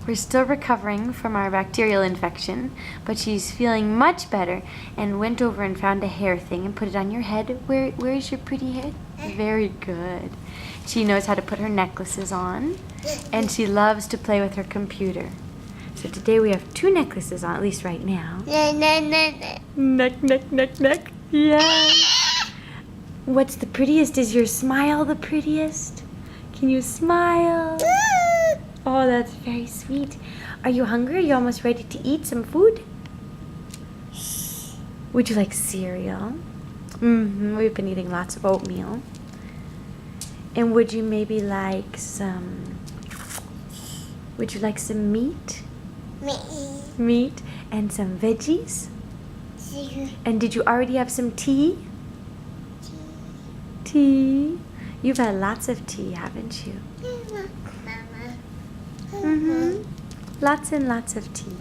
We're still recovering from our bacterial infection, but she's feeling much better and went over and found a hair thing and put it on your head. Where is your pretty head? Very good. She knows how to put her necklaces on, and she loves to play with her computer. So today we have 2 necklaces on, at least right now. Neck, neck, neck, neck. Yeah. What's the prettiest? Is your smile the prettiest? Can you smile? Oh, that's very sweet. Are you hungry? Are you almost ready to eat some food? Would you like cereal? We've been eating lots of oatmeal. And would you maybe like some... Would you like some meat? Meat and some veggies? And did you already have some tea? Tea. You've had lots of tea, haven't you? Lots and lots of tea.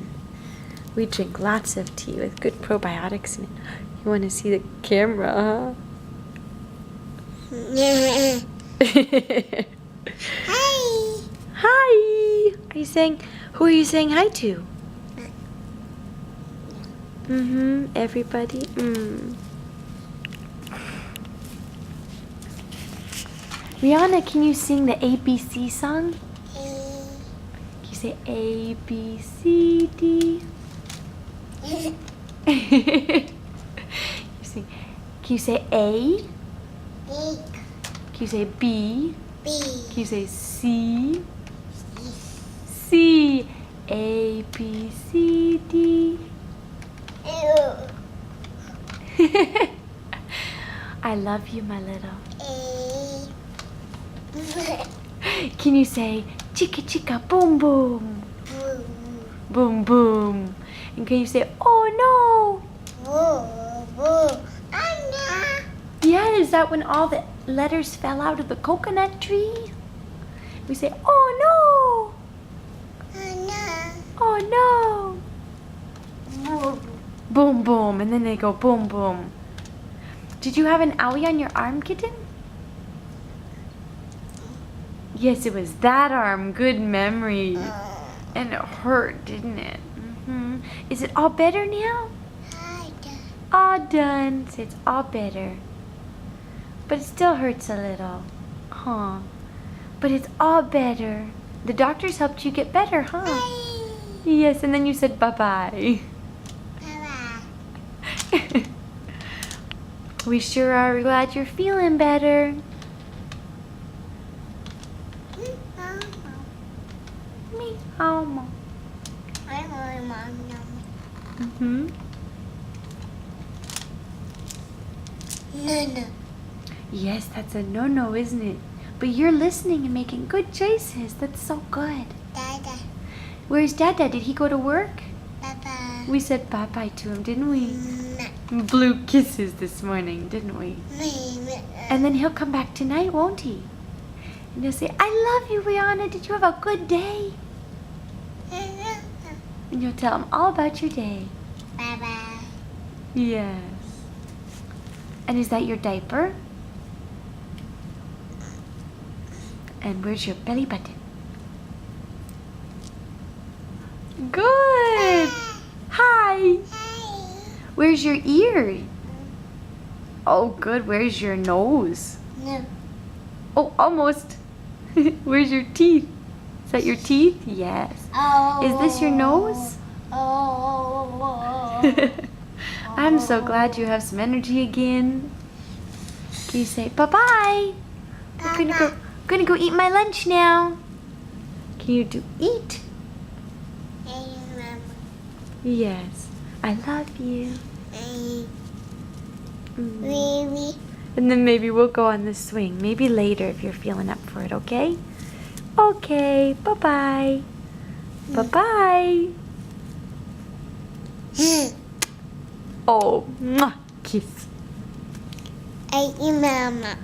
We drink lots of tea with good probiotics in it. You want to see the camera, huh? Hi. Hi. Are you saying, who are you saying hi to? Everybody. Rihanna, can you sing the ABC song? Can you say A, B, C, D? Can you say A? Can you say B? Can you say C? C. A, B, C, D. I love you, my little. Can you say chicka chicka boom boom? Boom boom. And can you say oh no? Yeah, is that when all the letters fell out of the coconut tree? We say oh no. Oh no. Boom boom. And then they go boom boom. Did you have an owie on your arm, Kitten? Yes, it was that arm. Good memory. And it hurt, didn't it? Is it all better now? All done. So it's all better. But it still hurts a little. Huh. But it's all better. The doctors helped you get better, huh? Bye. Yes, and then you said bye-bye. Bye-bye. We sure are glad you're feeling better. Me, Mama. No. Yes, that's a no-no, isn't it? But you're listening and making good choices. That's so good. Dada. Where's Dada? Did he go to work? Bye-bye. We said bye-bye to him, didn't we? Blue kisses this morning, didn't we? And then he'll come back tonight, won't he? And he'll say, I love you, Rihanna. Did you have a good day? And you'll tell him all about your day. Bye-bye. Yes. And is that your diaper? And where's your belly button? Good. Hi. Where's your ear? Oh, good. Where's your nose? No. Oh, almost. Where's your teeth? Is that your teeth? Yes. Oh. Is this your nose? Oh. I'm so glad you have some energy again. Can you say bye-bye? I'm gonna go eat my lunch now. Can you do eat? Hey, Mama. Yes. I love you. Hey. Baby. And then maybe we'll go on the swing. Maybe later if you're feeling up for it, okay? Okay. Bye-bye. Bye-bye. Oh, mwah, kiss. Hey, Mama.